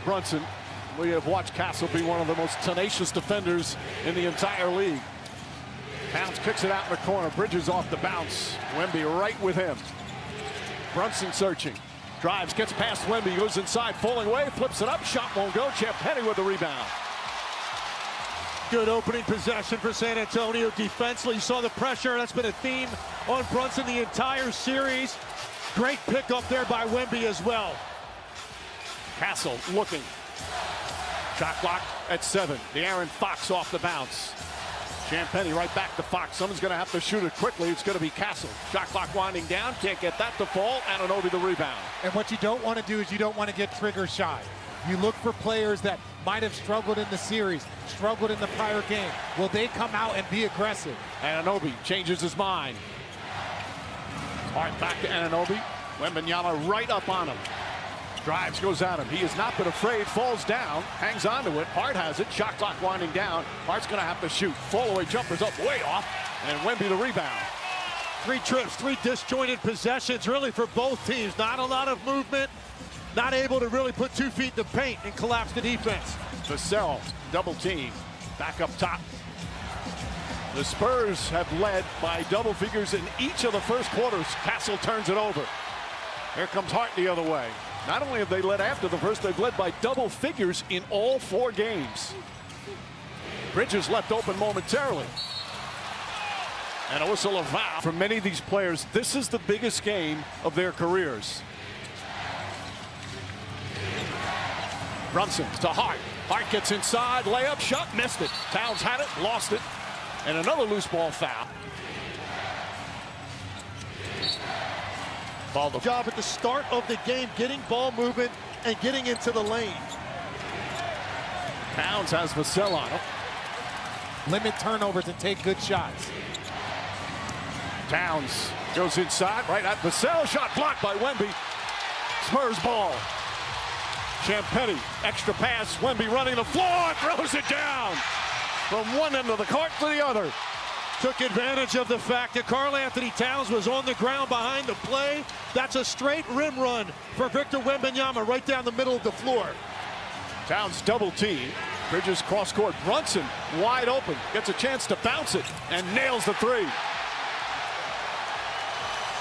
Brunson. We have watched Castle be one of the most tenacious defenders in the entire league. Towns kicks it out in the corner. Bridges off the bounce. Wemby right with him. Brunson searching. Drives, gets past Wemby, goes inside, falling away, flips it up, shot won't go. Champagnie with the rebound. Good opening possession for San Antonio defensively. You saw the pressure. That's been a theme on Brunson the entire series. Great pickup there by Wemby as well. Castle looking. Shot clock at 7. De'Aaron Fox off the bounce. Champagnie right back to Fox. Someone's going to have to shoot it quickly. It's going to be Castle. Shot clock winding down. Can't get that to fall. Anunoby the rebound. And what you don't want to do is you don't want to get trigger shy. You look for players that might have struggled in the series, struggled in the prior game. Will they come out and be aggressive? Anunoby changes his mind. Hart back to Anunoby. Wembanyama right up on him. Drives, goes at him. He has not been afraid, falls down, hangs on to it. Hart has it. Shot clock winding down. Hart's going to have to shoot. Fall-away jumper's up way off. And Wemby the rebound. 3 trips, 3 disjointed possessions really for both teams. Not a lot of movement. Not able to really put 2 feet in the paint and collapse the defense. Vassell, double team. Back up top. The Spurs have led by double figures in each of the first quarters. Castle turns it over. Here comes Hart the other way. Not only have they led after the first, they've led by double figures in all 4 games. Bridges left open momentarily. And a whistle of foul. For many of these players, this is the biggest game of their careers. Brunson to Hart. Hart gets inside, layup, shot, missed it. Towns had it, lost it. And another loose ball foul. Ball the job at the start of the game, getting ball movement and getting into the lane. Towns has Vassell on him. Limit turnovers and take good shots. Towns goes inside, right at Vassell. Shot blocked by Wemby. Spurs ball. Champagnie, extra pass. Wemby running the floor, throws it down from one end of the court to the other. Took advantage of the fact that Karl-Anthony Towns was on the ground behind the play. That's a straight rim run for Victor Wembanyama right down the middle of the floor. Towns double team. Bridges cross court. Brunson wide open. Gets a chance to bounce it and nails the 3.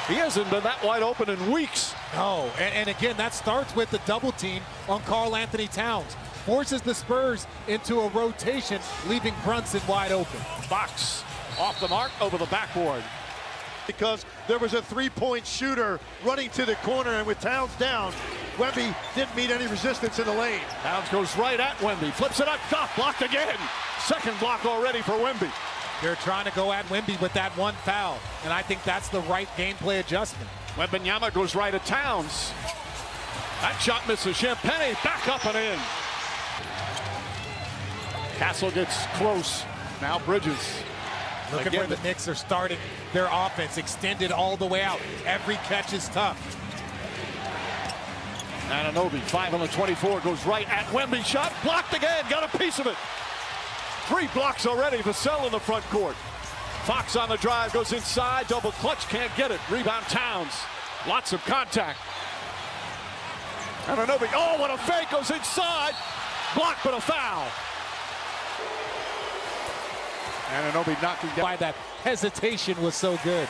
He hasn't been that wide open in weeks. No, and again, that starts with the double team on Karl-Anthony Towns. Forces the Spurs into a rotation, leaving Brunson wide open. Fox off the mark, over the backboard. Because there was a 3-point shooter running to the corner, and with Towns down, Wemby didn't meet any resistance in the lane. Towns goes right at Wemby, flips it up, shot blocked again. Second block already for Wemby. They're trying to go at Wemby with that 1 foul, and I think that's the right gameplay adjustment. Wembanyama goes right at Towns. That shot misses. Champagnie back up and in. Castle gets close. Now Bridges. Look at where the Knicks are starting their offense, extended all the way out. Every catch is tough. Anunoby, 5 on the 24, goes right at Wemby. Shot blocked again, got a piece of it. 3 blocks already. Vassell in the front court. Fox on the drive, goes inside, double clutch, can't get it. Rebound Towns. Lots of contact. Anunoby, oh, what a fake, goes inside. Blocked, but a foul. Anunoby knocking down. Why that hesitation was so good.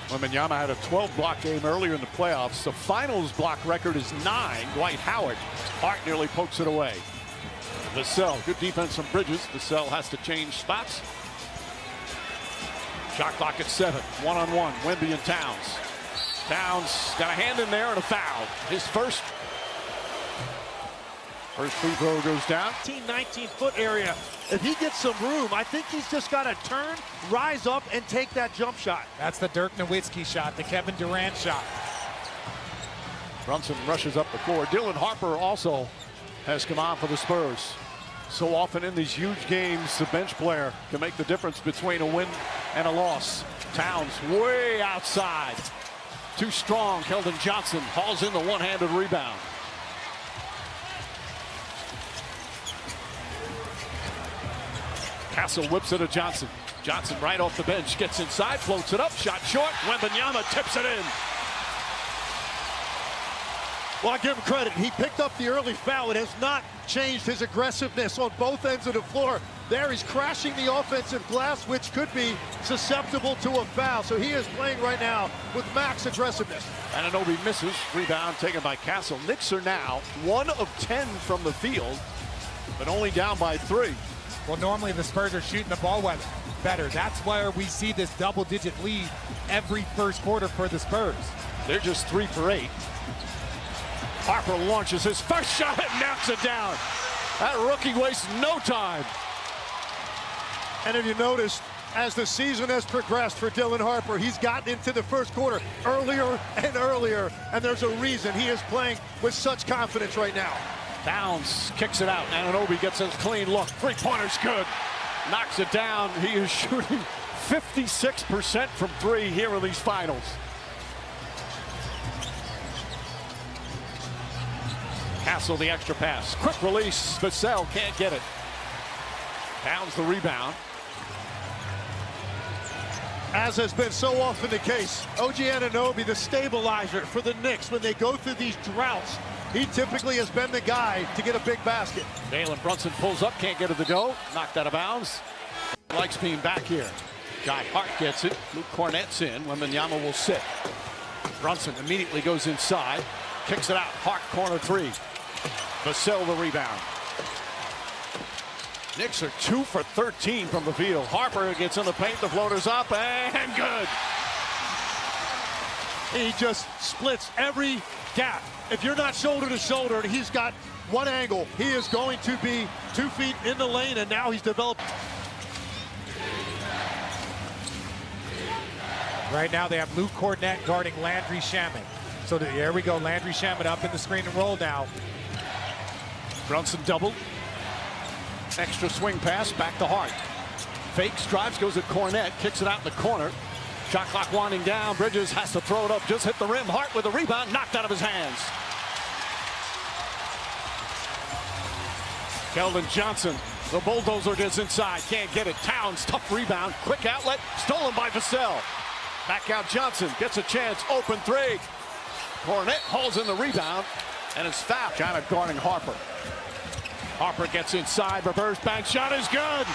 Wembanyama had a 12-block game earlier in the playoffs. The finals block record is 9. Dwight Howard. Hart nearly pokes it away. Vassell, good defense from Bridges. Vassell has to change spots. Shot clock at 7. 1-on-1. Wemby and Towns. Towns got a hand in there and a foul. His first free throw goes down. 19-foot area. If he gets some room, I think he's just got to turn, rise up, and take that jump shot. That's the Dirk Nowitzki shot, the Kevin Durant shot. Brunson rushes up the floor. Dylan Harper also has come on for the Spurs. So often in these huge games, the bench player can make the difference between a win and a loss. Towns way outside. Too strong. Keldon Johnson hauls in the one-handed rebound. Castle whips it to Johnson. Johnson right off the bench, gets inside, floats it up, shot short. Wembanyama tips it in. Well, I give him credit. He picked up the early foul. It has not changed his aggressiveness on both ends of the floor. There he's crashing the offensive glass, which could be susceptible to a foul. So he is playing right now with max aggressiveness. Anunoby misses. Rebound taken by Castle. Knicks are now 1 of 10 from the field, but only down by 3. Well, normally the Spurs are shooting the ball better. That's where we see this double-digit lead every first quarter for the Spurs. They're just 3 for 8. Harper launches his first shot and knocks it down. That rookie wastes no time. And if you notice, as the season has progressed for Dylan Harper, he's gotten into the first quarter earlier and earlier, and there's a reason he is playing with such confidence right now. Towns kicks it out. Anunoby gets a clean look. Three-pointer's good. Knocks it down. He is shooting 56% from 3 here in these finals. Castle the extra pass. Quick release. Vassell can't get it. Towns the rebound. As has been so often the case, OG Anunoby, the stabilizer for the Knicks when they go through these droughts. He typically has been the guy to get a big basket. Jalen Brunson pulls up, can't get it to go. Knocked out of bounds. Likes being back here. Jai Hart gets it. Luke Cornett's in. Wembanyama will sit. Brunson immediately goes inside. Kicks it out. Hart corner 3. Vassell the rebound. Knicks are 2 for 13 from the field. Harper gets in the paint. The floater's up and good. He just splits every gap. If you're not shoulder to shoulder and he's got one angle, he is going to be 2 feet in the lane, and now he's developed. Right now they have Luke Cornett guarding Landry Shamet. So there we go, Landry Shamet up in the screen and roll now. Brunson double. Extra swing pass back to Hart. Fakes, drives, goes at Cornett, kicks it out in the corner. Shot clock winding down. Bridges has to throw it up, just hit the rim. Hart with a rebound, knocked out of his hands. Keldon Johnson, the bulldozer gets inside, can't get it. Towns, tough rebound, quick outlet, stolen by Vassell. Back out Johnson, gets a chance, open 3. Cornett holds in the rebound, and it's fouled. Kind of guarding Harper. Harper gets inside, reverse bank shot is good.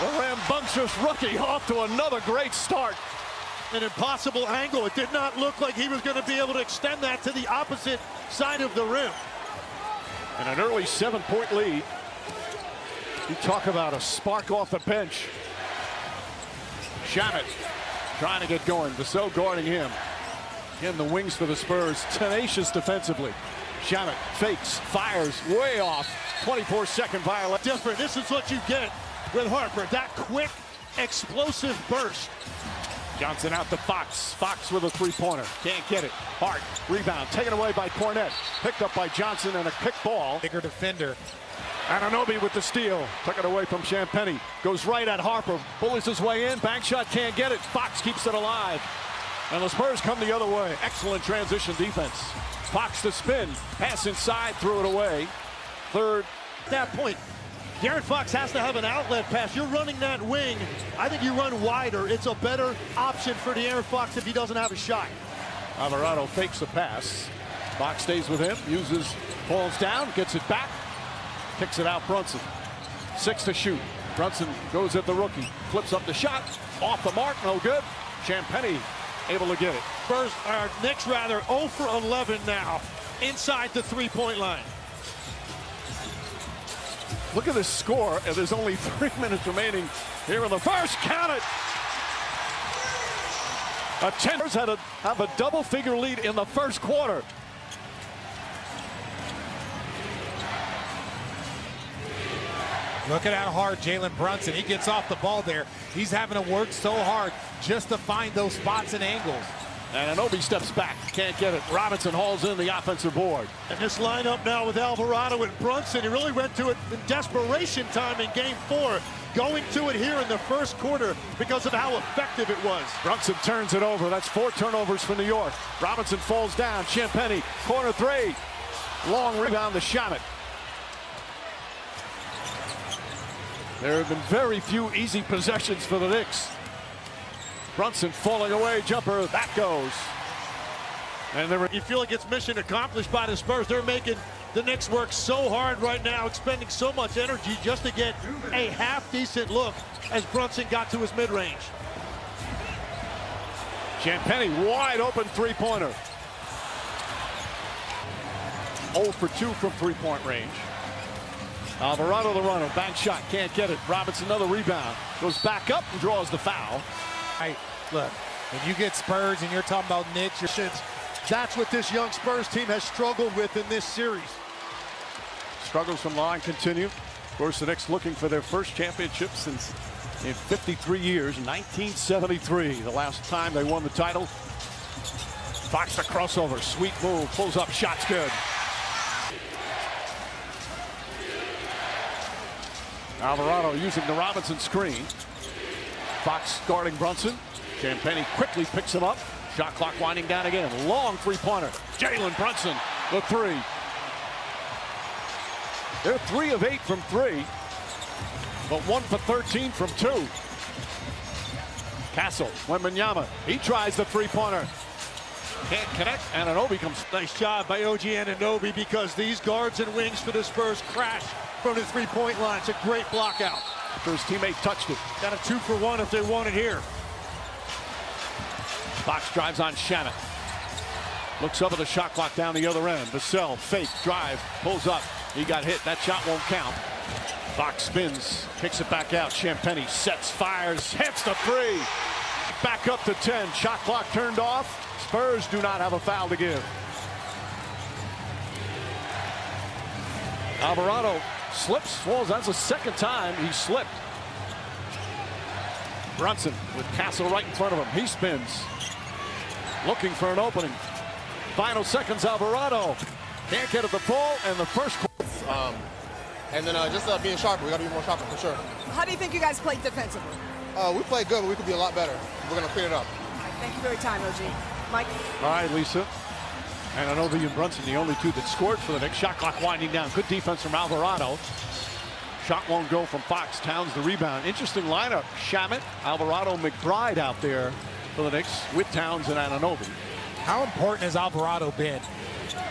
The rambunctious rookie off to another great start. An impossible angle. It did not look like he was going to be able to extend that to the opposite side of the rim. And an early 7-point lead. You talk about a spark off the bench. Shamet trying to get going. Vassell guarding him. Again, the wings for the Spurs. Tenacious defensively. Shamet fakes, fires, way off. 24-second violation. Different. This is what you get with Harper. That quick, explosive burst. Johnson out to Fox. Fox with a 3-pointer. Can't get it. Hart, rebound, taken away by Cornett. Picked up by Johnson and a kick ball. Bigger defender. Anunoby with the steal. Took it away from Champagnie. Goes right at Harper. Bullies his way in. Bank shot, can't get it. Fox keeps it alive. And the Spurs come the other way. Excellent transition defense. Fox to spin. Pass inside, threw it away. Third. At that point, De'Aaron Fox has to have an outlet pass. You're running that wing. I think you run wider. It's a better option for De'Aaron Fox if he doesn't have a shot. Alvarado fakes the pass. Fox stays with him. Falls down. Gets it back. Kicks it out. Brunson. 6 to shoot. Brunson goes at the rookie. Flips up the shot. Off the mark. No good. Champagnie able to get it. Spurs, Knicks rather, 0 for 11 now inside the 3-point line. Look at this score, and there's only 3 minutes remaining here in the first. Count it! Spurs have a double-figure lead in the first quarter. Look at how hard Jalen Brunson, he gets off the ball there. He's having to work so hard just to find those spots and angles. And Anunoby steps back, can't get it. Robinson hauls in the offensive board. And this lineup now with Alvarado and Brunson, he really went to it in desperation time in game 4. Going to it here in the first quarter because of how effective it was. Brunson turns it over. That's 4 turnovers for New York. Robinson falls down. Champagnie, corner 3. Long rebound to Shamet. There have been very few easy possessions for the Knicks. Brunson falling away, jumper, that goes. And they were, You feel like it's mission accomplished by the Spurs. They're making the Knicks work so hard right now, expending so much energy just to get a half-decent look as Brunson got to his mid-range. Champagnie wide open three-pointer. 0 for 2 from three-point range. Alvarado the runner, bank shot, can't get it. Robinson another rebound, goes back up and draws the foul. Hey, look, when you get Spurs and you're talking about Knicks, That's what this young Spurs team has struggled with in this series. Struggles from line continue. Of course, the Knicks looking for their first championship since in 53 years, 1973, the last time they won the title. Fox the crossover, sweet move, pulls up, shot's good. Alvarado using the Robinson screen. Fox guarding Brunson. Champagnie quickly picks him up. Shot clock winding down again. Long three-pointer. Jalen Brunson, the three. They're 3 of 8 from 3, but 1 for 13 from 2. Castle, Wembanyama, he tries the three-pointer. Can't connect, and Anunoby comes. Nice job by OG Anunoby, because these guards and wings for the Spurs crash from the three-point line. It's a great block out. After his teammate touched it. Got a 2 for 1 if they want it here. Fox drives on Shannon. Looks up at the shot clock down the other end. Vassell, fake, drive, pulls up. He got hit. That shot won't count. Fox spins, kicks it back out. Champagnie sets, fires, hits the three. Back up to 10. Shot clock turned off. Spurs do not have a foul to give. Alvarado slips, falls. That's the second time he slipped. Brunson with Castle right in front of him. He spins, looking for an opening. Final seconds, Alvarado can't get at the ball, and the first. And then just being sharper. We got to be more sharper for sure. How do you think you guys played defensively? We played good, but we could be a lot better. We're going to clean it up. All right, thank you for your time, OG. Mike? All right, Lisa. And Anunoby and Brunson, the only 2 that scored for the Knicks. Shot clock winding down. Good defense from Alvarado. Shot won't go from Fox. Towns the rebound. Interesting lineup. Shamet, Alvarado, McBride out there for the Knicks with Towns and Anunoby. how important has Alvarado been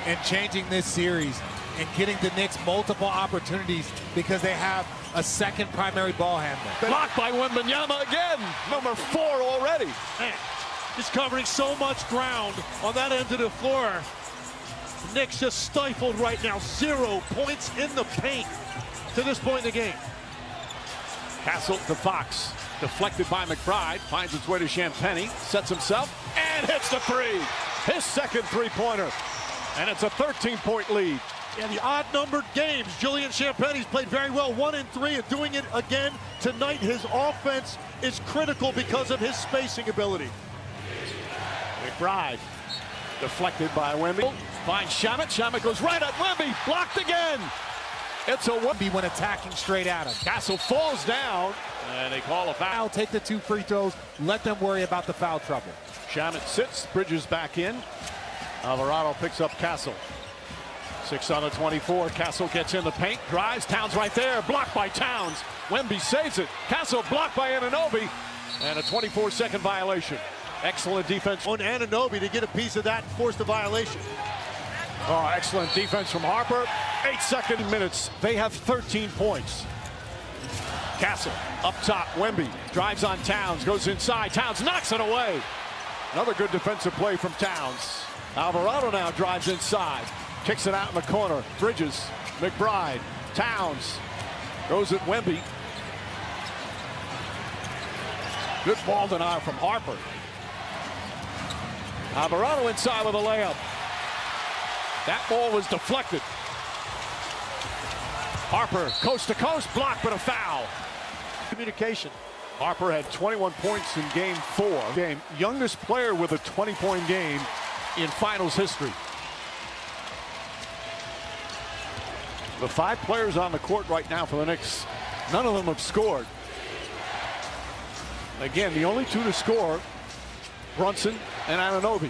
in changing this series and getting the Knicks multiple opportunities because they have a second primary ball handler? Blocked by Wembanyama again. Number 4 already. Man, he's covering so much ground on that end of the floor. The Knicks just stifled right now. 0 points in the paint to this point in the game. Castle to Fox. Deflected by McBride. Finds its way to Champagnie. Sets himself and hits the 3. His second three-pointer. And it's a 13-point lead. In the odd-numbered games, Julian Champagnie's played very well, 1 and 3, and doing it again tonight. His offense is critical because of his spacing ability. McBride deflected by Wemby. Finds Shamet. Shamet goes right at Wemby. Blocked again. It's a Wemby when attacking straight at him. Castle falls down, and they call a foul. Take the 2 free throws. Let them worry about the foul trouble. Shamet sits. Bridges back in. Alvarado picks up Castle. 6 on the 24. Castle gets in the paint. Drives. Towns right there. Blocked by Towns. Wemby saves it. Castle blocked by Anunoby. And a 24-second violation. Excellent defense On Anunoby to get a piece of that and force the violation. Oh, excellent defense from Harper. 8 minutes. They have 13 points. Castle up top. Wemby drives on Towns. Goes inside. Towns knocks it away. Another good defensive play from Towns. Alvarado now drives inside. Kicks it out in the corner. Bridges. McBride. Towns. Goes at Wemby. Good ball denial from Harper. Alvarado inside with a layup. That ball was deflected. Harper, coast to coast, blocked, but a foul. Communication. Harper had 21 points in game 4. Youngest player with a 20-point game in finals history. The 5 players on the court right now for the Knicks, none of them have scored. Again, the only 2 to score, Brunson and Anunoby.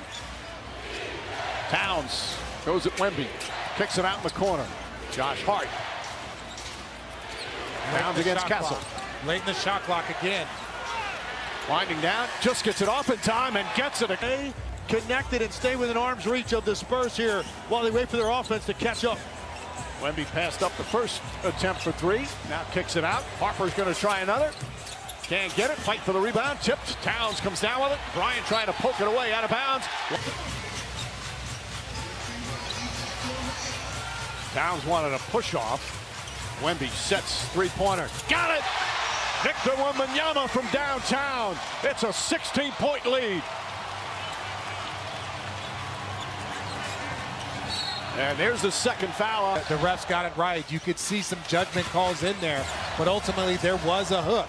Towns goes at Wemby, kicks it out in the corner. Josh Hart. Towns against Castle. Late in the shot clock again. Winding down, just gets it off in time and gets it. connected and stay within arm's reach of the Spurs here while they wait for their offense to catch up. Wemby passed up the first attempt for three. Now kicks it out. Harper's going to try another. Can't get it. Fight for the rebound. Tipped. Towns comes down with it. Bryant trying to poke it away out of bounds. Towns wanted a push off. Wemby sets three-pointer. Got it! Victor Wembanyama from downtown. It's a 16-point lead. And there's the second foul. The refs got it right. You could see some judgment calls in there, but ultimately there was a hook.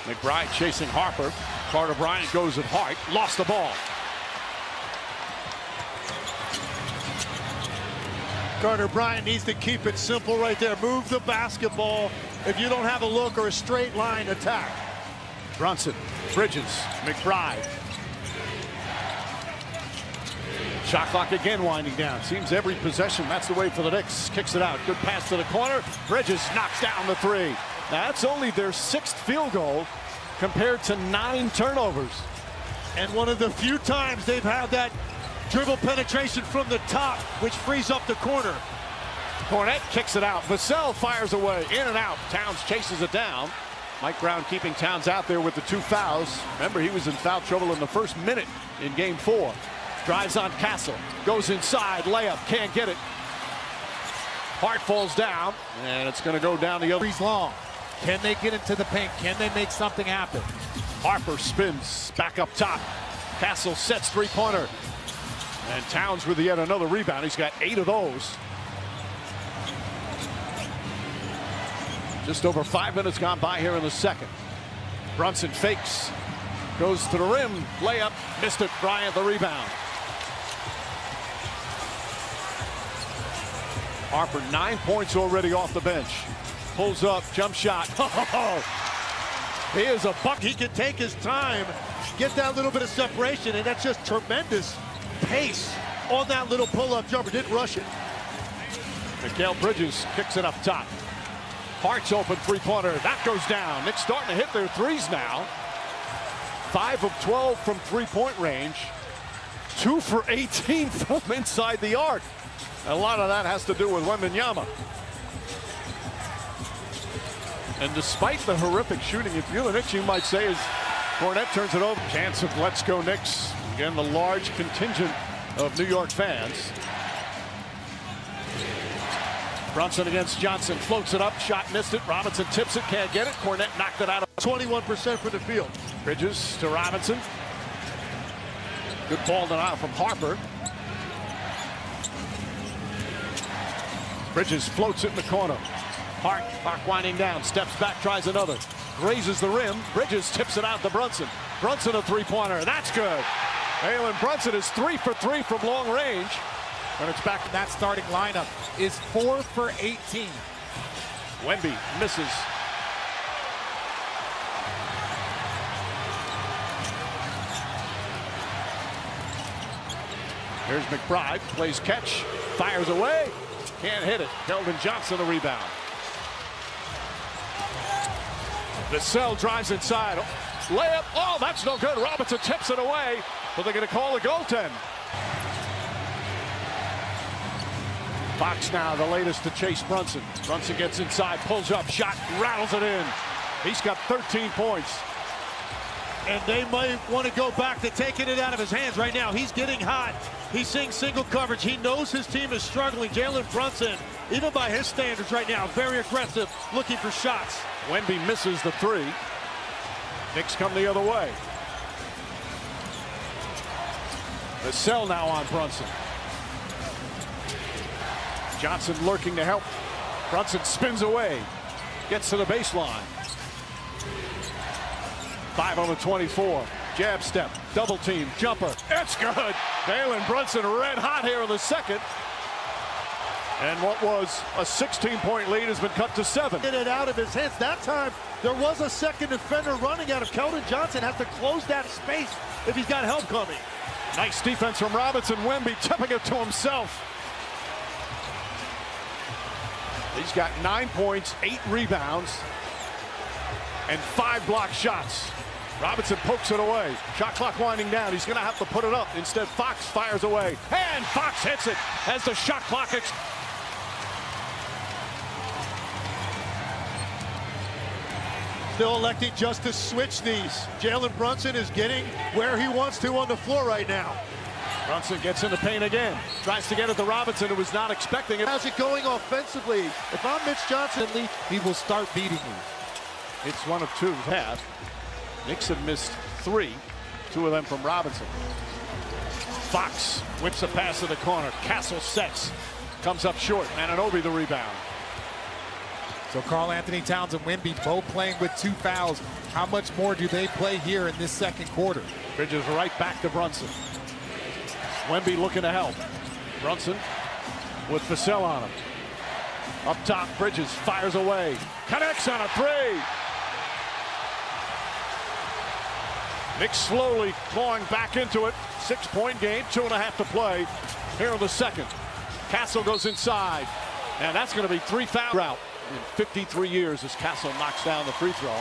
McBride chasing Harper. Carter Bryant goes at Hart. Lost the ball. Carter Bryant needs to keep it simple right there. Move the basketball if you don't have a look or a straight line attack. Brunson, Bridges, McBride. Shot clock again winding down. Seems every possession, that's the way for the Knicks. Kicks it out. Good pass to the corner. Bridges knocks down the three. Now that's only their 6th field goal compared to 9 turnovers. And one of the few times they've had that dribble penetration from the top, which frees up the corner. Cornette kicks it out. Vassell fires away. In and out. Towns chases it down. Mike Brown keeping Towns out there with the 2 fouls. Remember, he was in foul trouble in the first minute in game 4. Drives on Castle. Goes inside. Layup. Can't get it. Hart falls down. And it's going to go down the other. He's long. Can they get into the paint? Can they make something happen? Harper spins back up top. Castle sets three-pointer. And Towns with yet another rebound. He's got 8 of those. Just over 5 minutes gone by here in the second. Brunson fakes. Goes to the rim. Layup. Missed it. Bryant the rebound. Harper 9 points already off the bench. Pulls up. Jump shot. He is a buck. He can take his time, get that little bit of separation, and that's just tremendous pace on that little pull-up jumper. Didn't rush it. Mikal Bridges kicks it up top. Hart's open three-pointer. That goes down. Knicks starting to hit their threes now. 5 of 12 from three-point range. 2 for 18 from inside the arc. A lot of that has to do with Wembanyama. And despite the horrific shooting, if you're the Knicks, you might say, as Cornette turns it over. Chance of let's go Knicks. Again, the large contingent of New York fans. Brunson against Johnson. Floats it up. Shot missed it. Robinson tips it. Can't get it. Cornette knocked it out. 21% for the field. Bridges to Robinson. Good ball denial from Harper. Bridges floats it in the corner. Hart winding down. Steps back. Tries another. Grazes the rim. Bridges tips it out to Brunson. Brunson a three-pointer. That's good. Jalen Brunson is 3 for 3 from long range. And it's back. That starting lineup is 4 for 18. Wemby misses. Here's McBride. Plays catch. Fires away. Can't hit it. Keldon Johnson the rebound. Vassell drives inside. Layup. Oh, that's no good. Robinson tips it away. But they're going to call a goaltend. Fox now the latest to chase Brunson. Brunson gets inside, pulls up, shot, rattles it in. He's got 13 points. And they might want to go back to taking it out of his hands right now. He's getting hot. He's seeing single coverage. He knows his team is struggling. Jalen Brunson, even by his standards right now, very aggressive, looking for shots. Wemby misses the three. Knicks come the other way. Vassell now on Brunson. Johnson lurking to help. Brunson spins away. Gets to the baseline. 5 on the 24. Jab step. Double team. Jumper. It's good. Jalen Brunson red hot here in the second. And what was a 16-point lead has been cut to 7. Get it out of his hands. That time, there was a second defender running out of Keldon Johnson. Has to close that space if he's got help coming. Nice defense from Robinson. Wemby tipping it to himself. He's got 9 points, 8 rebounds, and 5 block shots. Robinson pokes it away. Shot clock winding down. He's going to have to put it up. Instead, Fox fires away. And Fox hits it as the shot clock Still electing just to switch these. Jalen Brunson is getting where he wants to on the floor right now. Brunson gets in the paint again. Tries to get it to Robinson, who was not expecting it. How's it going offensively? If I'm Mitch Johnson, He will start beating you. It's one of two. Half. Knicks have missed 3. 2 of them from Robinson. Fox whips a pass to the corner. Castle sets. Comes up short. Anunoby the rebound. So Karl Anthony Towns and Wemby both playing with 2 fouls. How much more do they play here in this second quarter? Bridges right back to Brunson. Wemby looking to help. Brunson with Vassell on him. Up top, Bridges fires away. Connects on a 3. Knicks slowly clawing back into it. 6-point game, 2.5 to play here in the second. Castle goes inside, and that's going to be 3 foul route in 53 years as Castle knocks down the free throw.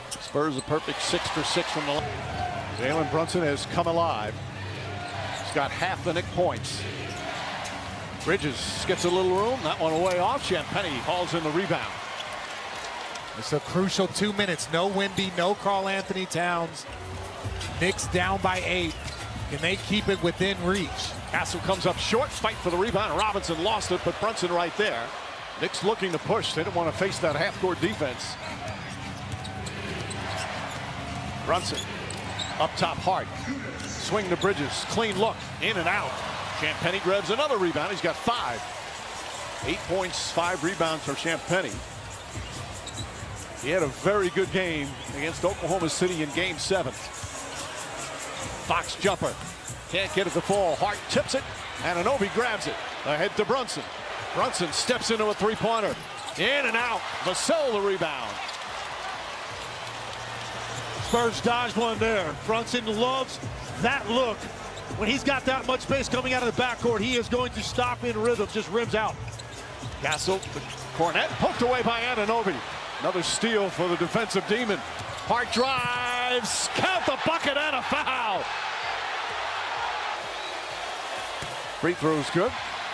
Spurs a perfect 6 for 6 from the line. Jalen Brunson has come alive. He's got half the Knick points. Bridges gets a little room. That one away off. Champagnie hauls in the rebound. It's a crucial 2 minutes. No Wemby, no Karl Anthony Towns. Knicks down by 8. Can they keep it within reach? Castle comes up short, fight for the rebound. Robinson lost it, but Brunson right there. Knicks looking to push. They didn't want to face that half-court defense. Brunson up top, Hart. Swing to Bridges. Clean look. In and out. Champagnie grabs another rebound. He's got 5. 8 points, 5 rebounds for Champagnie. He had a very good game against Oklahoma City in Game 7. Fox jumper. Can't get it to fall. Hart tips it. Anunoby grabs it. Ahead to Brunson. Brunson steps into a 3-pointer. In and out. Vassell the rebound. Spurs dodged one there. Brunson loves that look. When he's got that much space coming out of the backcourt, he is going to stop in rhythm, just rims out. Castle, Cornette poked away by Anunoby. Another steal for the defensive demon. Hart drives, count the bucket and a foul. Free throws good.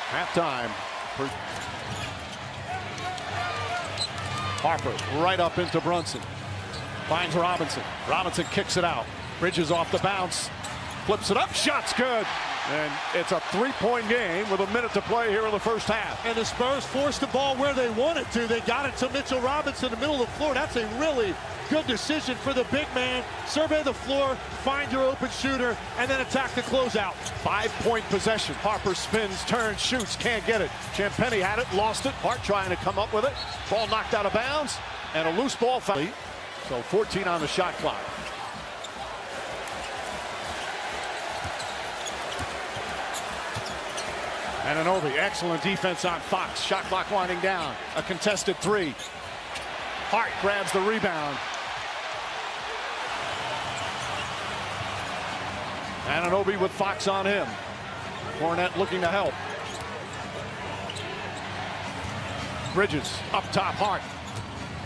Halftime. Harper right up into Brunson. Finds Robinson. Robinson kicks it out. Bridges off the bounce. Flips it up. Shot's good. And it's a 3-point game with a minute to play here in the first half. And the Spurs forced the ball where they wanted to. They got it to Mitchell Robinson in the middle of the floor. That's a really good decision for the big man. Survey the floor, find your open shooter, and then attack the closeout. 5-point possession. Harper spins, turns, shoots, can't get it. Champagnie had it, lost it. Hart trying to come up with it. Ball knocked out of bounds, and a loose ball foul. So 14 on the shot clock. Anunoby, excellent defense on Fox. Shot clock winding down. A contested 3. Hart grabs the rebound. Anunoby with Fox on him. Cornette looking to help. Bridges up top, Hart.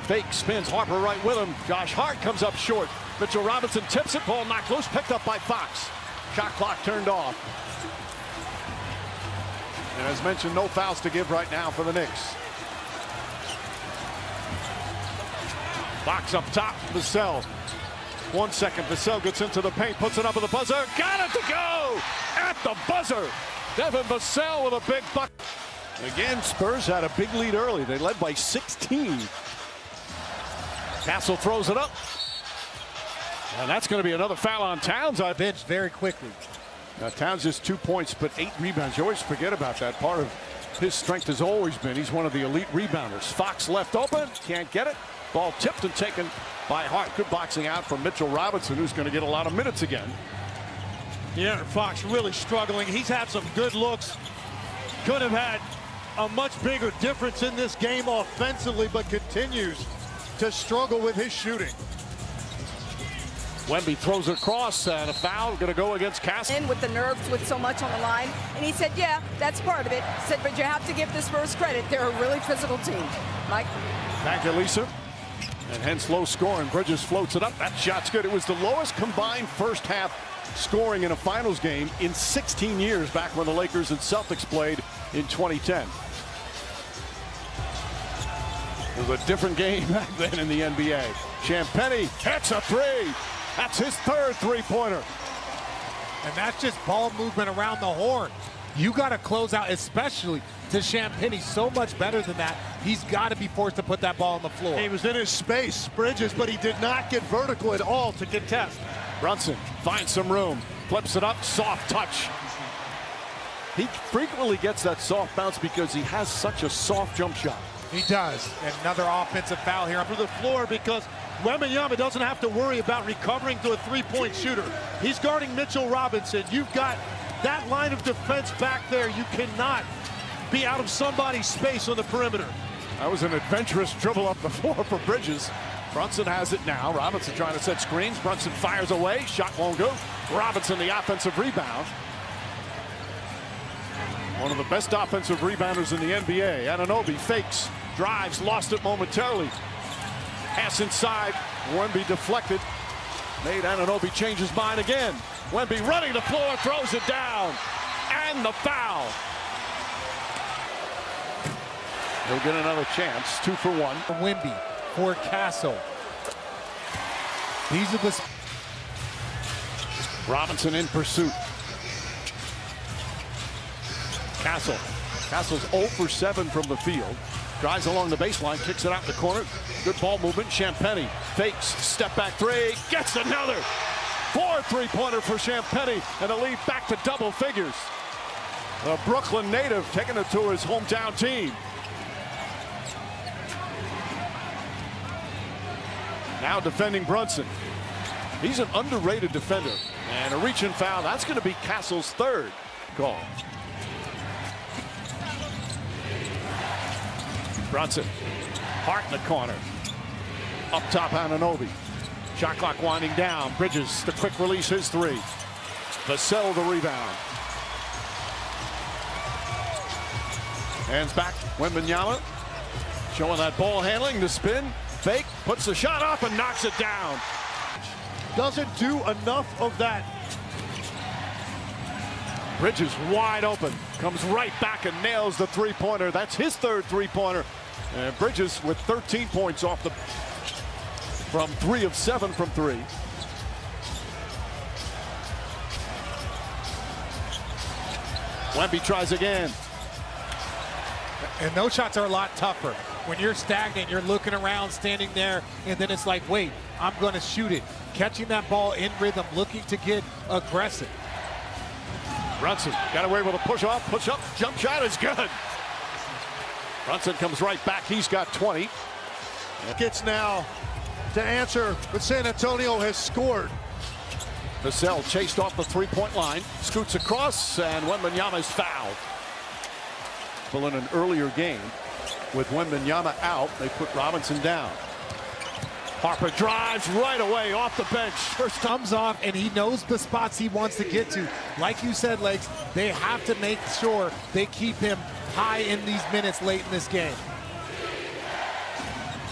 Fake spins, Harper right with him. Josh Hart comes up short. Mitchell Robinson tips it, ball knocked loose, picked up by Fox. Shot clock turned off. And as mentioned, no fouls to give right now for the Knicks. Fox up top, Vassell. 1 second, Vassell gets into the paint, puts it up with the buzzer. Got it to go! At the buzzer! Devin Vassell with a big bucket. Again, Spurs had a big lead early. They led by 16. Castle throws it up. And that's going to be another foul on Towns. I Bench very quickly. Now, Towns just 2 points, but 8 rebounds. You always forget about that. Part of his strength has always been he's one of the elite rebounders. Fox left open, can't get it. Ball tipped and taken by Hart. Good boxing out from Mitchell Robinson, who's going to get a lot of minutes again. Yeah, Fox really struggling. He's had some good looks. Could have had a much bigger difference in this game offensively, but continues to struggle with his shooting. Wemby throws it across, and a foul going to go against Castle. In with the nerves with so much on the line. And he said, yeah, that's part of it. He said, but you have to give the Spurs credit. They're a really physical team. Mike? Back to Lisa. And hence low scoring. Bridges floats it up. That shot's good. It was the lowest combined first half scoring in a finals game in 16 years, back when the Lakers and Celtics played in 2010. It was a different game back then in the NBA. Champagnie hits a three. That's his third three-pointer. And that's just ball movement around the horn. You got to close out, especially to Champagnie, so much better than that. He's got to be forced to put that ball on the floor. He was in his space, Bridges, but he did not get vertical at all to contest. Brunson finds some room, flips it up, soft touch. He frequently gets that soft bounce because he has such a soft jump shot. He does. And another offensive foul here. For the floor, because Wembanyama doesn't have to worry about recovering to a three-point shooter. He's guarding Mitchell Robinson. You've got that line of defense back there. You cannot be out of somebody's space on the perimeter. That was an adventurous dribble up the floor for Bridges. Brunson has it now. Robinson trying to set screens. Brunson fires away. Shot won't go. Robinson the offensive rebound. One of the best offensive rebounders in the NBA. Anunoby fakes, drives, lost it momentarily. Pass inside. Wemby deflected. Made Anunoby change his mind again. Wemby running the floor, throws it down. And the foul. He'll get another chance. 2 for 1. Wemby for Castle. These are the... Robinson in pursuit. Castle's 0 for 7 from the field. Drives along the baseline, kicks it out in the corner. Good ball movement. Champagnie fakes, step back three, gets another. 4 three-pointer for Champagnie, and a lead back to double figures. The Brooklyn native taking it to his hometown team. Now defending Brunson. He's an underrated defender. And a reach-in foul. That's going to be Castle's third call. Brunson. Hart in the corner. Up top, Anunoby. Shot clock winding down. Bridges, the quick release, his three. Vassell, the rebound. Hands back. Wembanyama. Showing that ball handling. The spin. Fake. Puts the shot up and knocks it down. Doesn't do enough of that. Bridges wide open. Comes right back and nails the three-pointer. That's his third three-pointer. And Bridges with 13 points off the... from 3 of 7 from 3. Wemby tries again. And those shots are a lot tougher. When you're stagnant, you're looking around, standing there, and then it's like, wait, I'm going to shoot it. Catching that ball in rhythm, looking to get aggressive. Brunson got away with a push-up, jump shot is good. Brunson comes right back. He's got 20. Gets now to answer, but San Antonio has scored. Vassell chased off the three-point line, scoots across, and Wembanyama is fouled. Well, in an earlier game, with Wembanyama out, they put Robinson down. Harper drives right away off the bench. First comes off, and he knows the spots he wants to get to. Like you said, Legs, they have to make sure they keep him high in these minutes late in this game.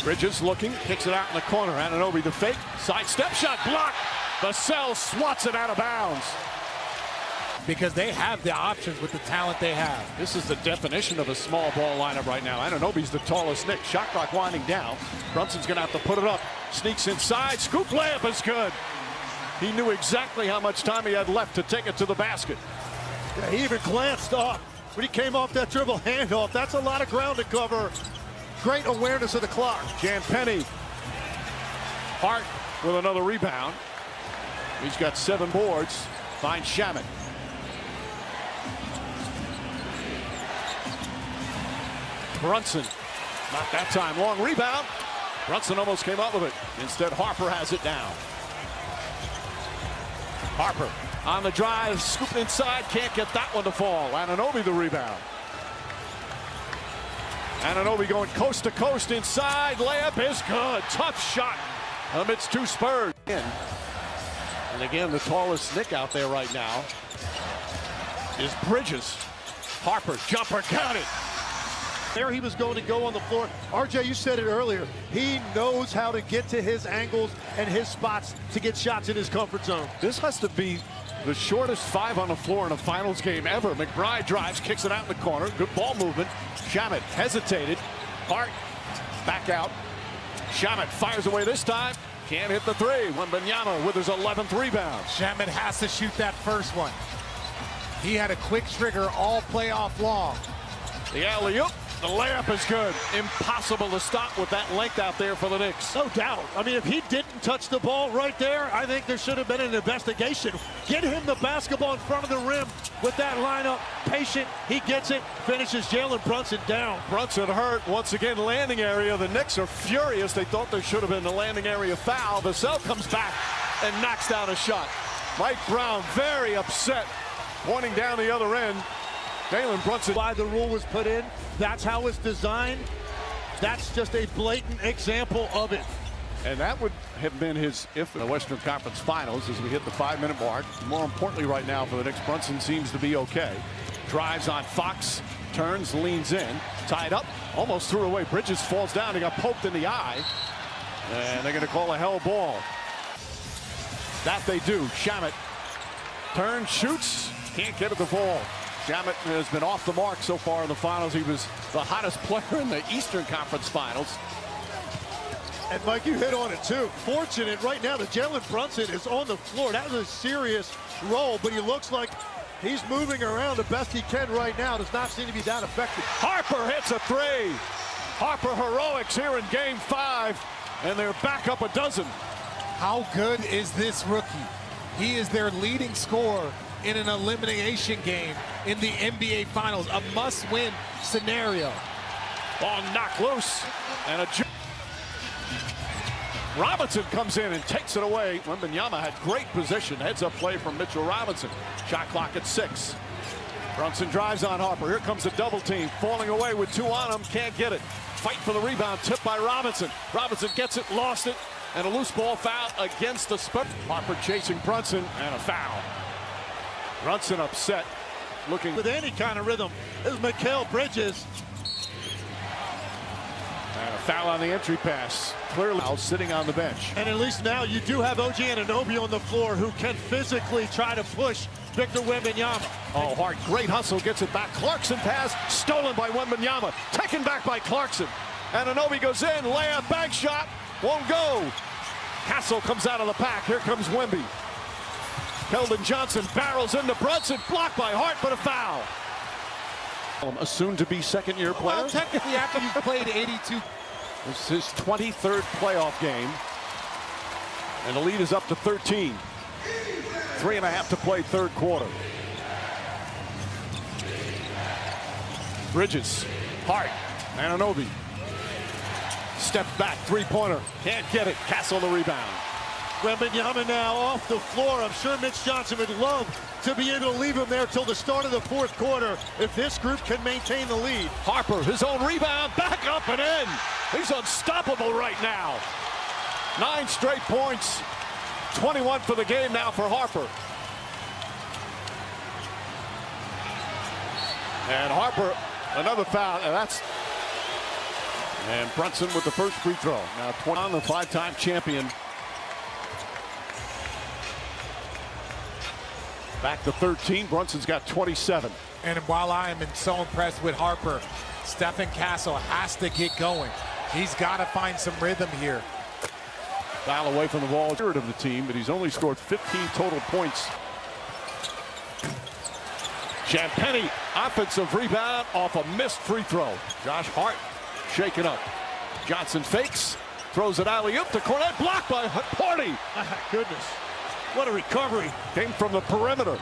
Bridges looking, kicks it out in the corner. Anunoby the fake, side step shot blocked. Vassell swats it out of bounds. Because they have the options with the talent they have. This is the definition of a small ball lineup right now. Anunoby's the tallest Knick. Shot clock winding down. Brunson's going to have to put it up. Sneaks inside. Scoop layup is good. He knew exactly how much time he had left to take it to the basket. Yeah, he even glanced up when he came off that dribble handoff. That's a lot of ground to cover. Great awareness of the clock. Champagnie. Hart with another rebound. He's got 7 boards. Finds Shaman. Brunson, not that time. Long rebound. Brunson almost came up with it. Instead, Harper has it down. Harper on the drive, scoop inside, can't get that one to fall. Anunoby the rebound. Anunoby going coast to coast inside. Layup is good. Tough shot amidst 2 Spurs. And again, the tallest Knick out there right now is Bridges. Harper, jumper, got it. There he was going to go on the floor. RJ, you said it earlier. He knows how to get to his angles and his spots to get shots in his comfort zone. This has to be the shortest 5 on the floor in a finals game ever. McBride drives, kicks it out in the corner. Good ball movement. Shamet hesitated. Hart back out. Shamet fires away this time. Can't hit the three. Wembanyama with his 11th rebound. Shamet has to shoot that first one. He had a quick trigger all playoff long. The alley-oop. The layup is good. Impossible to stop with that length out there for the Knicks. No doubt. I mean, if he didn't touch the ball right there, I think there should have been an investigation. Get him the basketball in front of the rim with that lineup. Patient, he gets it, finishes Jalen Brunson down. Brunson hurt. Once again, landing area. The Knicks are furious. They thought there should have been the landing area foul. Vassell comes back and knocks down a shot. Mike Brown very upset, pointing down the other end. Jalen Brunson. Why the rule was put in, that's how it's designed. That's just a blatant example of it. And that would have been his if in the Western Conference Finals as we hit the 5-minute mark. More importantly right now for the Knicks, Brunson seems to be okay. Drives on Fox, turns, leans in, tied up, almost threw away. Bridges falls down, he got poked in the eye. And they're going to call a hell ball. That they do. Shamet turns, shoots, can't get at the ball. Shamet has been off the mark so far in the finals. He was the hottest player in the Eastern Conference Finals. And Mike, you hit on it too. Fortunate right now that Jalen Brunson is on the floor. That was a serious roll, but he looks like he's moving around the best he can right now. Does not seem to be that effective. Harper hits a three. Harper heroics here in game 5, and they're back up a dozen. How good is this rookie? He is their leading scorer in an elimination game in the NBA Finals, a must-win scenario. Ball knocked loose, and Robinson comes in and takes it away. Wembanyama had great position. Heads-up play from Mitchell Robinson. Shot clock at 6. Brunson drives on Harper. Here comes a double team. Falling away with 2 on him. Can't get it. Fight for the rebound. Tipped by Robinson. Robinson gets it, lost it, and a loose ball foul against the Spurs. Harper chasing Brunson, and a foul. Brunson upset, looking with any kind of rhythm. This is Mikal Bridges. And a foul on the entry pass. Clearly sitting on the bench. And at least now you do have OG Anunoby on the floor who can physically try to push Victor Wembanyama. Oh, Hart, great hustle, gets it back. Clarkson pass, stolen by Wembanyama. Taken back by Clarkson. Anunoby goes in, layup, bank shot, won't go. Castle comes out of the pack. Here comes Wemby. Keldon Johnson barrels into Brunson, blocked by Hart, but a foul. A soon-to-be second-year player. Well, technically, after you've played 82. This is his 23rd playoff game, and the lead is up to 13. 3.5 to play, third quarter. Bridges, Hart, Anunoby. Step back, three-pointer, can't get it. Castle the rebound. Wembanyama now off the floor. I'm sure Mitch Johnson would love to be able to leave him there till the start of the 4th quarter if this group can maintain the lead. Harper, his own rebound, back up and in. He's unstoppable right now. 9 straight points. 21 for the game now for Harper. And Harper, another foul, and Brunson with the first free throw. Now 20 on the 5-time champion. Back to 13. Brunson's got 27. And while I am so impressed with Harper, Stephen Castle has to get going. He's got to find some rhythm here. Foul away from the ball, third of the team, but he's only scored 15 total points. Champagnie, offensive rebound off a missed free throw. Josh Hart shaken up. Johnson fakes, throws it alley-oop to Cornette, blocked by Party. My goodness. What a recovery. Came from the perimeter.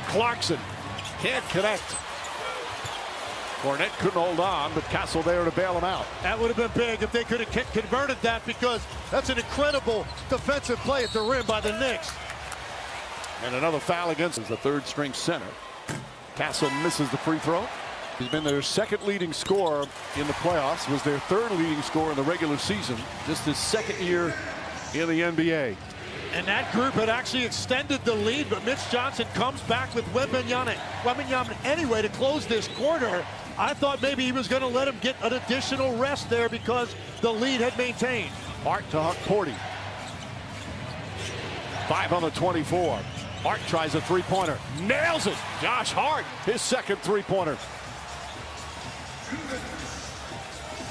Clarkson can't connect. Cornette couldn't hold on, but Castle there to bail him out. That would have been big if they could have converted that, because that's an incredible defensive play at the rim by the Knicks. And another foul against the third-string center. Castle misses the free throw. He's been their second leading scorer in the playoffs, was their third leading scorer in the regular season, just his second year in the NBA. And that group had actually extended the lead, but Mitch Johnson comes back with Wembanyama anyway to close this quarter. I thought maybe he was going to let him get an additional rest there because the lead had maintained. Hart to Huck Porty. 5 on the 24. Hart tries a three-pointer. Nails it. Josh Hart, his second three-pointer.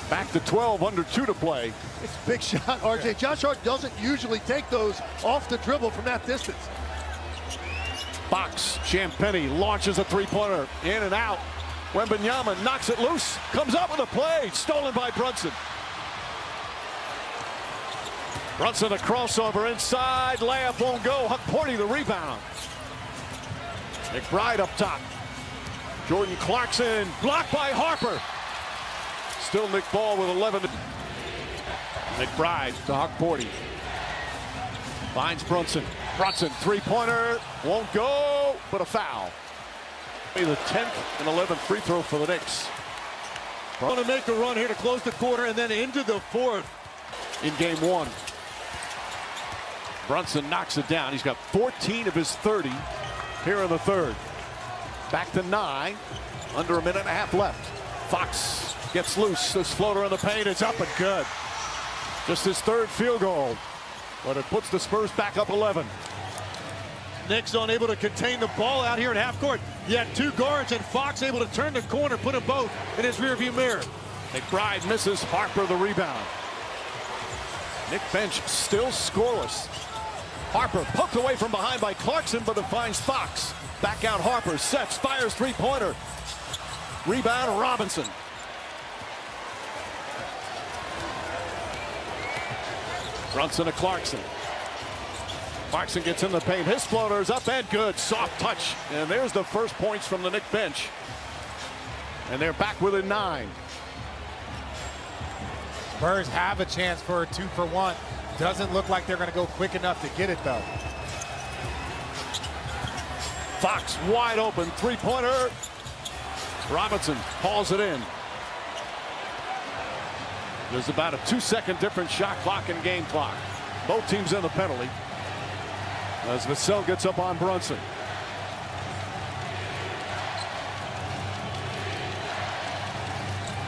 Back to 12, under 2 to play. It's a big shot, RJ. Josh Hart doesn't usually take those off the dribble from that distance. Box. Champagnie launches a three-pointer. In and out. Wembanyama knocks it loose. Comes up with a play. Stolen by Brunson. Brunson a crossover inside. Layup won't go. Huck Porty the rebound. McBride up top. Jordan Clarkson blocked by Harper. Still Nick Ball with 11. McBride to Huck Porty. Finds Brunson. Brunson three-pointer. Won't go, but a foul. The 10th and 11th free throw for the Knicks. Going to make a run here to close the quarter and then into the fourth. In game 1. Brunson knocks it down. He's got 14 of his 30 here in the third. Back to 9. Under a minute and a half left. Fox gets loose. This floater in the paint. It's up and good. Just his third field goal. But it puts the Spurs back up 11. Knicks unable to contain the ball out here at half court. Yet 2 guards and Fox able to turn the corner, put them both in his rearview mirror. McBride misses. Harper the rebound. Nick bench still scoreless. Harper poked away from behind by Clarkson, but it finds Fox. Back out Harper, sets, fires three-pointer. Rebound Robinson. Brunson to Clarkson. Clarkson gets in the paint. His floater is up and good. Soft touch. And there's the first points from the Knick bench. And they're back within 9. Spurs have a chance for a 2-for-1. Doesn't look like they're going to go quick enough to get it, though. Fox wide open. Three-pointer. Robinson hauls it in. There's about a 2-second difference shot clock and game clock. Both teams in the penalty. As Vassell gets up on Brunson.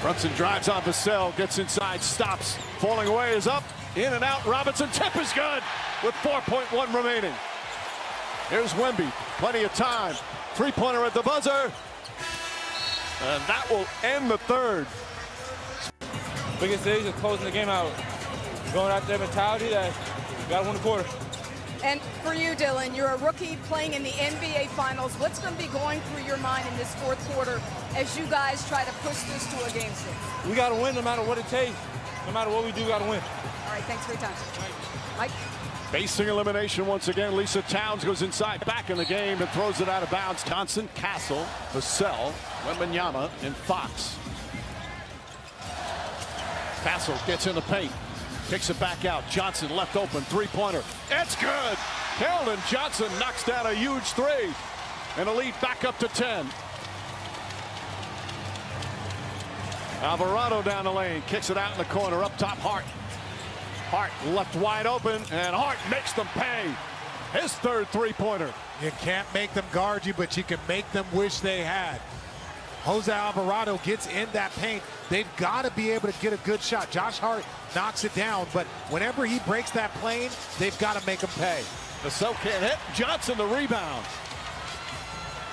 Brunson drives on Vassell, gets inside, stops. Falling away is up, in and out. Robinson, tip is good with 4.1 remaining. Here's Wemby, plenty of time. Three-pointer at the buzzer. And that will end the third. Biggest thing is closing the game out. Going out there mentality that you got to win the quarter. And for you, Dylan, you're a rookie playing in the NBA Finals. What's going to be going through your mind in this fourth quarter as you guys try to push this to a game 6? We got to win no matter what it takes. No matter what we do, we got to win. All right, thanks for your time. Mike? Facing elimination once again, Lisa Towns goes inside, back in the game, and throws it out of bounds. Johnson, Castle, Vassell, Wembanyama, and Fox. Castle gets in the paint. Kicks it back out. Johnson left open. Three-pointer. It's good. Keldon Johnson knocks down a huge three. And a lead back up to 10. Alvarado down the lane. Kicks it out in the corner. Up top, Hart. Hart left wide open. And Hart makes them pay. His third three-pointer. You can't make them guard you, but you can make them wish they had. Jose Alvarado gets in that paint. They've got to be able to get a good shot. Josh Hart knocks it down, but whenever he breaks that plane, they've got to make him pay. Vassell can't hit. Johnson the rebound.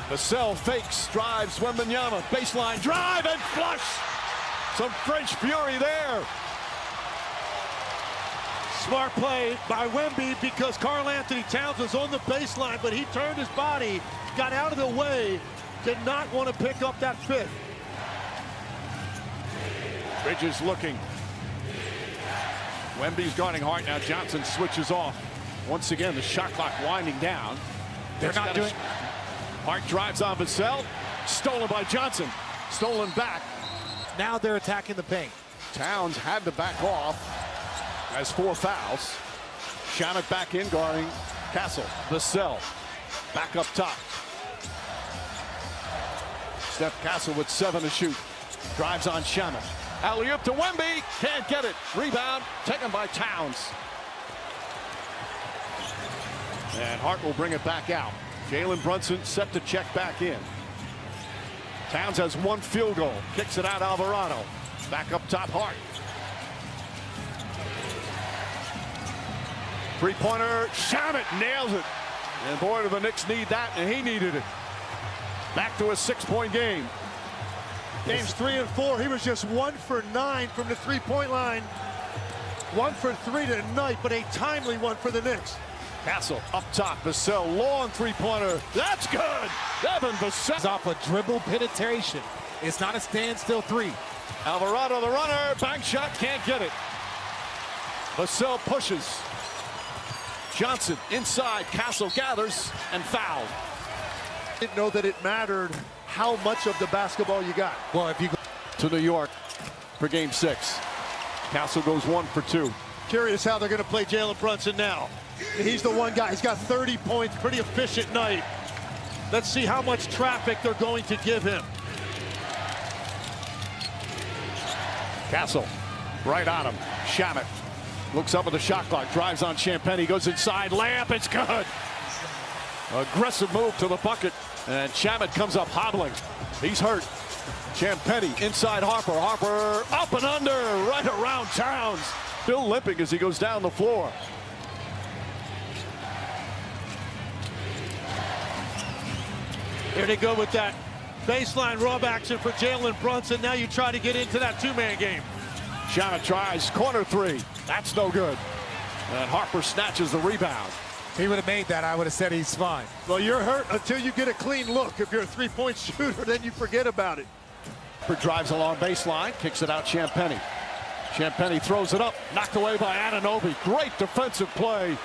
Vassell fakes, drives Wembanyama. Baseline drive and flush. Some French fury there. Smart play by Wemby because Karl Anthony Towns was on the baseline, but he turned his body, got out of the way, did not want to pick up that fifth. Bridges looking. Wemby's guarding Hart. Now Johnson switches off. Once again, the shot clock winding down. They're not doing. Hart drives on Vassell. Stolen by Johnson. Stolen back. Now they're attacking the paint. Towns had to back off. Has 4 fouls. Shamet back in guarding Castle. Vassell back up top. Steph Castle with 7 to shoot. Drives on Shamet. Alley-oop to Wemby. Can't get it. Rebound taken by Towns. And Hart will bring it back out. Jalen Brunson set to check back in. Towns has one field goal. Kicks it out Alvarado. Back up top, Hart. Three-pointer, Shamet nails it. And boy, do the Knicks need that, and he needed it. Back to a 6-point game. Games 3 and 4, he was just 1 for 9 from the three-point line. 1 for 3 tonight, but a timely one for the Knicks. Castle up top, Vassell, long three-pointer. That's good. Devin Vassell Off a dribble penetration. It's not a standstill three. Alvarado, the runner, bank shot, can't get it. Vassell pushes. Johnson inside, Castle gathers and fouled. Didn't know that it mattered how much of the basketball you got. Well, if you go To New York for game 6. Castle goes 1 for 2. Curious how they're going to play Jalen Brunson now. He's the one guy. He's got 30 points, pretty efficient night. Let's see how much traffic they're going to give him. Castle right on him. Shamet looks up at the shot clock, drives on Champagnie, goes inside, layup, it's good. Aggressive move to the bucket, and Shamet comes up hobbling. He's hurt. Champagnie inside Harper. Harper up and under, right around Towns. Still limping as he goes down the floor. Here they go with that baseline rub action for Jalen Brunson. Now you try to get into that two-man game. Shamet tries, corner three. That's no good. And Harper snatches the rebound. if he would have made that, I would have said he's fine. Well, you're hurt until you get a clean look. If you're a three-point shooter, then you forget about it. Harper drives along baseline, kicks it out Champagnie. Champagnie throws it up, knocked away by Anunoby. Great defensive play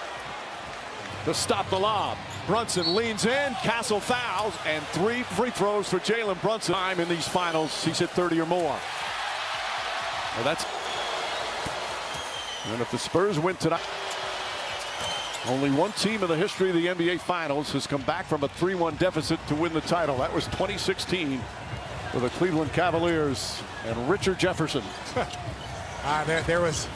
to stop the lob. Brunson leans in, Castle fouls, and 3 free throws for Jalen Brunson. Time in these finals, he's hit 30 or more. Well, that's. And if the Spurs win tonight, only one team in the history of the NBA Finals has come back from a 3-1 deficit to win the title. That was 2016 with the Cleveland Cavaliers and Richard Jefferson. There was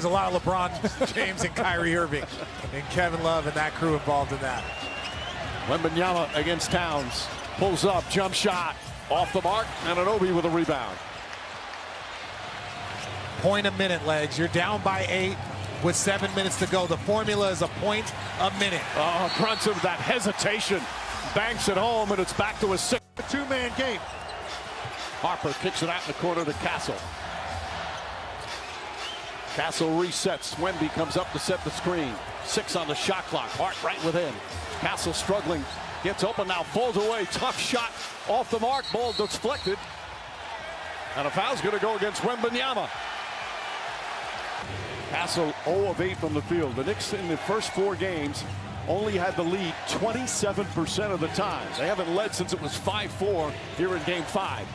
a lot of LeBron James and Kyrie Irving and Kevin Love and that crew involved in that. Wembanyama against Towns. Pulls up, jump shot. Off the mark, and Anunoby with a rebound. Point a minute, Legs. You're down by 8 with 7 minutes to go. The formula is a point a minute. Oh, Brunson with that hesitation. Banks it home, and it's back to a 6. A two-man game. Harper kicks it out in the corner to Castle. Castle resets. Wemby comes up to set the screen. 6 on the shot clock. Hart right within. Castle struggling. Gets open now. Falls away. Tough shot off the mark. Ball deflected. And a foul's going to go against Wembanyama. Castle 0 of 8 from the field. The Knicks in the first 4 games only had the lead 27% of the time. They haven't led since it was 5-4 here in game 5.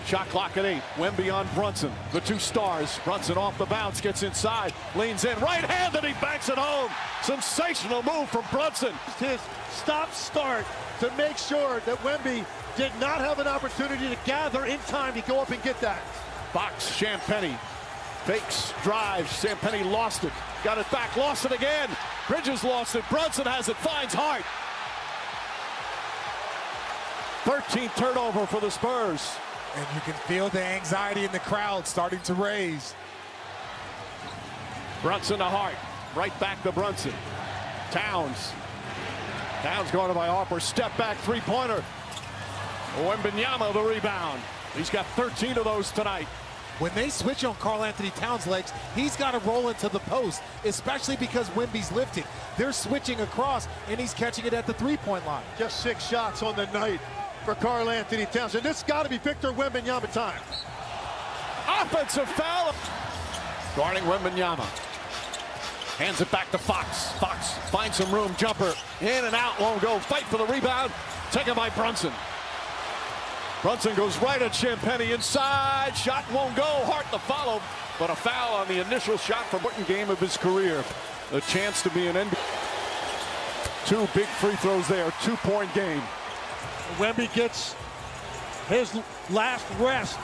Shot clock at 8. Wemby on Brunson. The 2 stars. Brunson off the bounce, gets inside, leans in, right-handed, he banks it home. Sensational move from Brunson. His stop-start to make sure that Wemby did not have an opportunity to gather in time to go up and get that. Box, Champagnie. Fakes, drives, Champagnie lost it. Got it back, lost it again. Bridges lost it. Brunson has it, finds Hart. 13th turnover for the Spurs. And you can feel the anxiety in the crowd starting to raise. Brunson to Hart. Right back to Brunson. Towns. Towns going by Harper. Step back three-pointer. Wembanyama the rebound. He's got 13 of those tonight. When they switch on Karl Anthony Towns' legs, he's got to roll into the post, especially because Wemby's lifted. They're switching across, and he's catching it at the three-point line. Just 6 shots on the night for Karl Anthony Towns. And this got to be Victor Wembanyama time. Offensive foul. Guarding Wembanyama. Hands it back to Fox. Fox finds some room. Jumper in and out. Won't go. Fight for the rebound. Taken by Brunson. Brunson goes right at Champagnie inside. Shot won't go. Hart the follow. But a foul on the initial shot for important game of his career. A chance to be an NBA. 2 big free throws there. 2-point game. Wemby gets his last rest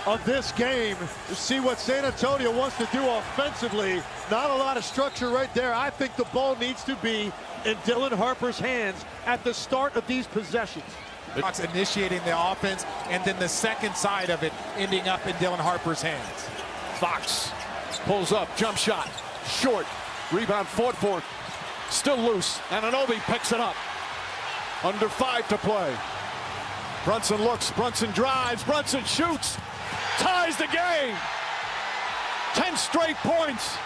of this game to see what San Antonio wants to do offensively. Not a lot of structure right there. I think the ball needs to be in Dylan Harper's hands at the start of these possessions. Fox initiating the offense, and then the second side of it ending up in Dylan Harper's hands. Fox pulls up, jump shot, short, rebound fought for, still loose. Anunoby picks it up. Under 5 to play. Brunson looks, Brunson drives, Brunson shoots, ties the game. 10 straight points.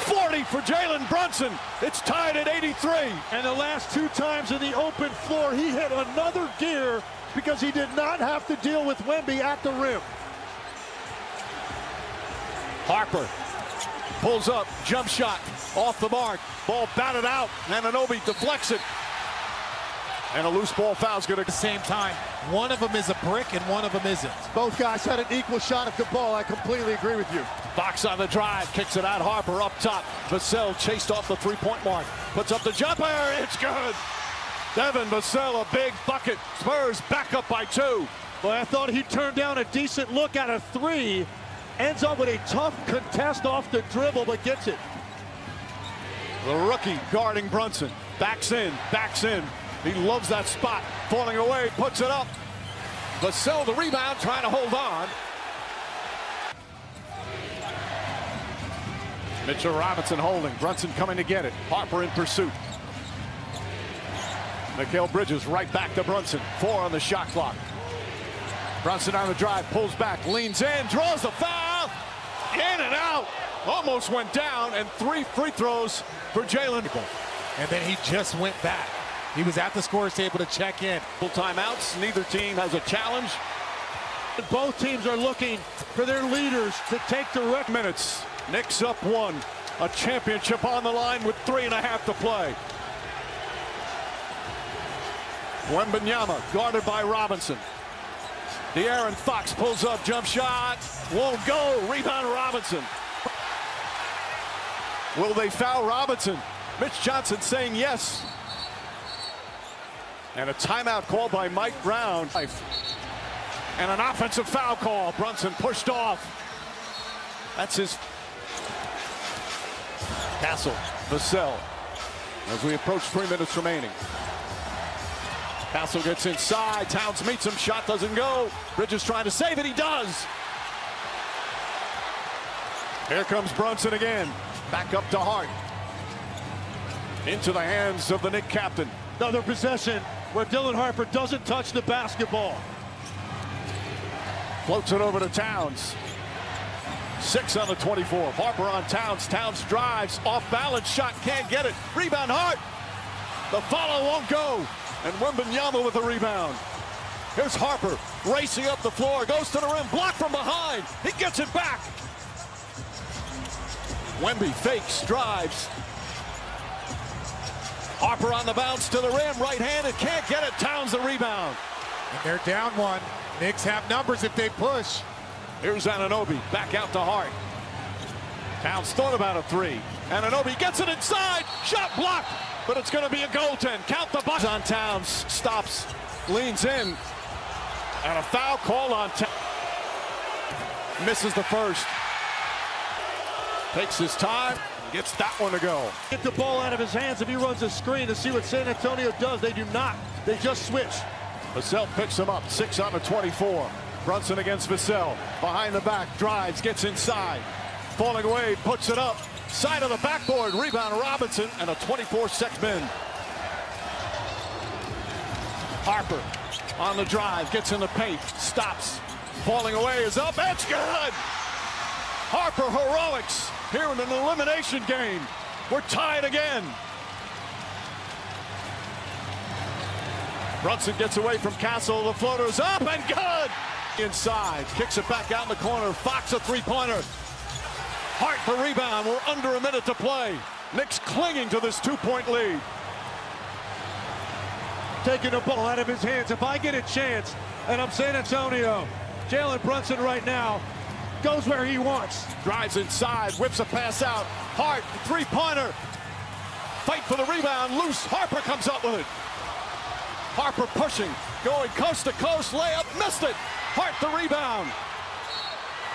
40 for Jalen Brunson. It's tied at 83. And the last 2 times in the open floor, he hit another gear because he did not have to deal with Wemby at the rim. Harper pulls up, jump shot, off the mark. Ball batted out. Anunoby deflects it. And a loose ball foul's going to... At the same time, one of them is a brick and one of them isn't. Both guys had an equal shot at the ball. I completely agree with you. Fox on the drive, kicks it out. Harper up top. Vassell chased off the 3-point mark. Puts up the jumper. It's good. Devin Vassell, a big bucket. Spurs back up by 2. Boy, I thought he turned down a decent look at a 3. Ends up with a tough contest off the dribble, but gets it. The rookie guarding Brunson. Backs in, backs in. He loves that spot. Falling away, puts it up. Vassell the rebound, trying to hold on. Mitchell Robinson holding. Brunson coming to get it. Harper in pursuit. Mikal Bridges right back to Brunson. 4 on the shot clock. Brunson on the drive, pulls back, leans in, draws the foul. In and out. Almost went down, and 3 free throws for Jalen. And then he just went back. He was at the scorer's table to check in. Full timeouts. Neither team has a challenge. Both teams are looking for their leaders to take direct Minutes. Knicks up 1. A championship on the line with 3.5 to play. Wembanyama guarded by Robinson. De'Aaron Fox pulls up, jump shot. Won't go. Rebound Robinson. Will they foul Robinson? Mitch Johnson saying yes. And a timeout call by Mike Brown. And an offensive foul call. Brunson pushed off. That's his. Castle, Vassell. As we approach 3 minutes remaining. Castle gets inside. Towns meets him. Shot doesn't go. Bridges trying to save it. He does. Here comes Brunson again. Back up to Hart. Into the hands of the Knicks captain. another possession where Dylan Harper doesn't touch the basketball. Floats it over to Towns. 6 on the 24. Harper on Towns. Towns drives. Off balance shot. Can't get it. Rebound Hart. The follow won't go. And Wembanyama with the rebound. Here's Harper racing up the floor. Goes to the rim. Blocked from behind. He gets it back. Wemby fakes. Drives. Harper on the bounce to the rim. Right-handed. Can't get it. Towns the rebound. And they're down one. Knicks have numbers if they push. Here's Anunoby, back out to Hart. Towns thought about a three. Anunoby gets it inside, shot blocked, but it's going to be a goaltend. Count the bucks on Towns, stops, leans in, and a foul call on Towns. Misses the first. Takes his time, gets that one to go. Get the ball out of his hands if he runs a screen to see what San Antonio does. They do not. They just switch. Vassell picks him up, 6 on the 24. Brunson against Vassell. Behind the back, drives, gets inside. Falling away, puts it up. Side of the backboard, rebound Robinson, and a 24-6 min. Harper on the drive, gets in the paint, stops. Falling away is up, it's good! Harper heroics here in an elimination game. We're tied again. Brunson gets away from Castle, the floater's up and good! Inside, kicks it back out in the corner. Fox a three-pointer. Hart the rebound. We're under a minute to play. Knicks clinging to this 2-point lead. Taking the ball out of his hands. If I get a chance, and I'm San Antonio, Jalen Brunson right now goes where he wants. Drives inside, whips a pass out. Hart, three-pointer. Fight for the rebound. Loose. Harper comes up with it. Harper pushing, going coast to coast. Layup, missed it. Hart the rebound.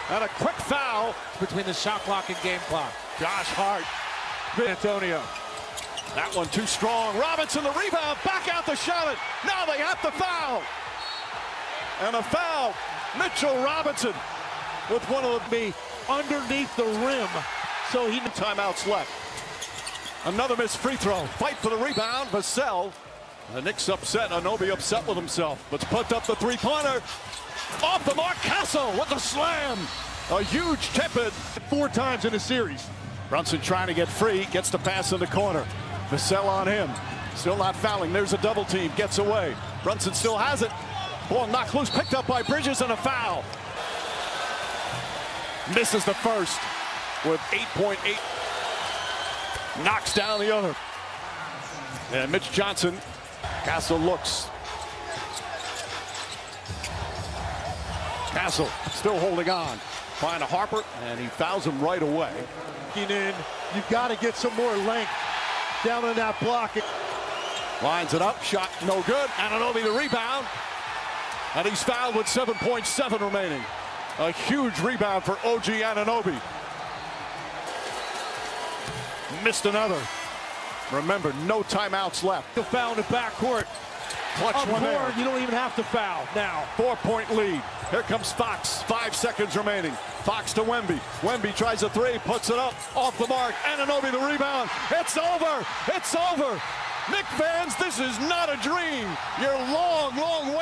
And a quick foul Between the shot clock and game clock. Josh Hart. San Antonio. That one too strong. Robinson the rebound, back out to Charlotte. Now they have to foul. And a foul. Mitchell Robinson with one of the Underneath the rim. So he timeouts left. Another missed free throw. Fight for the rebound. Vassell. The Knicks upset. Anunoby upset with himself. Let's put up the three-pointer. Off the mark. Castle with the slam. A huge tip-in. 4 times in a series. Brunson trying to get free. Gets the pass in the corner. Vassell on him. Still not fouling. There's a double team. Gets away. Brunson still has it. Ball knocked loose. Picked up by Bridges and a foul. Misses the first with 8.8. Knocks down the other. And Mitch Johnson. Castle looks. Castle still holding on. Find a Harper, and he fouls him right away. In, you've got to get some more length down on that block. Lines it up, shot no good. Anunoby the rebound. And he's fouled with 7.7 remaining. A huge rebound for OG Anunoby. Missed another. Remember, no timeouts left. The foul in the backcourt. Clutch Up one there. more, you don't even have to foul now. 4-point lead. Here comes Fox. 5 seconds remaining. Fox to Wemby. Wemby tries a three, puts it up, off the mark. Anunoby the rebound. It's over. It's over. Knicks fans, this is not a dream. Your long, long